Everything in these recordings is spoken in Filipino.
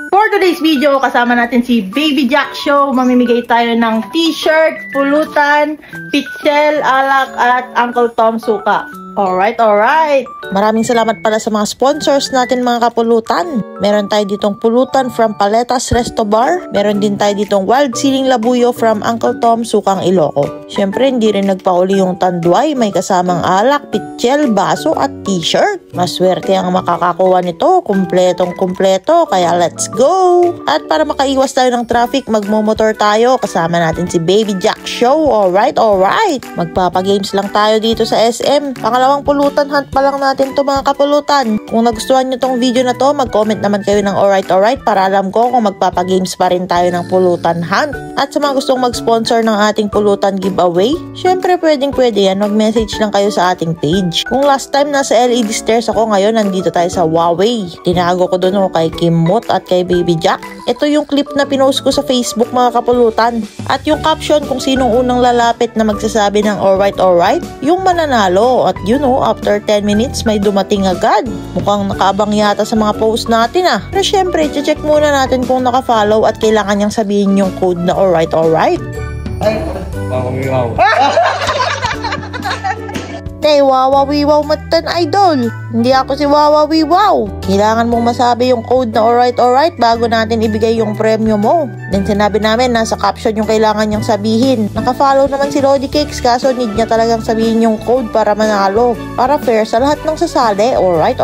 For today's video, kasama natin si Baby Jack Show. Mamimigay tayo ng t-shirt, pulutan, pitchel, alak, at Uncle Tom suka. Alright. Maraming salamat pala sa mga sponsors natin mga kapulutan. Meron tayo ditong pulutan from Paletas Resto Bar. Meron din tayo ditong Wild Siling Labuyo from Uncle Tom Sukang Iloco. Syempre, hindi rin nagpauli yung tanduay. May kasamang alak, pitchel, baso at t-shirt. Maswerte ang makakakuha nito. Kumpletong-kumpleto. Kaya let's go! At para makaiwas tayo ng traffic, magmomotor tayo. Kasama natin si Baby Jack Show. Alright. Magpapagames lang tayo dito sa SM. Pangalawang pulutan hunt pa lang natin to mga kapulutan. Kung nagustuhan nyo tong video na to, mag-comment naman kayo ng alright para alam ko kung magpapagames pa rin tayo ng pulutan hunt. At sa mga gustong mag-sponsor ng ating pulutan giveaway, syempre pwede yan, mag-message lang kayo sa ating page. Kung last time nasa LED stairs ako, ngayon nandito tayo sa Huawei. Tinago ko doon kay Kimmot at kay Baby Jack. Ito yung clip na pinost ko sa Facebook mga kapulutan. At yung caption kung sinong unang lalapit na magsasabi ng alright, yung mananalo. At after 10 minutes may dumating agad. Mukhang nakaabang yata sa mga post natin Pero syempre, check muna natin kung naka-follow at kailangan niyang sabihin yung code na alright. Ay, wow. Hey, wawawiwaw matan idol. Hindi ako si wawawiwaw. Kailangan mong masabi yung code na alright bago natin ibigay yung premyo mo. Then sinabi namin nasa caption yung kailangan niyang sabihin. Naka-follow naman si Lodi Cakes kaso need niya talagang sabihin yung code para manalo. Para fair sa lahat ng sasali. Alright.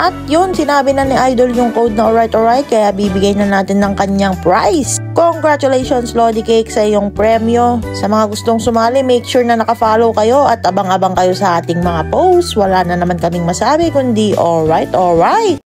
At yun, sinabi na ni Idol yung code na alright, kaya bibigay na natin ng kanyang prize. Congratulations Lodi Cake sa iyong premyo. Sa mga gustong sumali, make sure na nakafollow kayo at abang-abang kayo sa ating mga posts. Wala na naman kaming masabi kundi alright.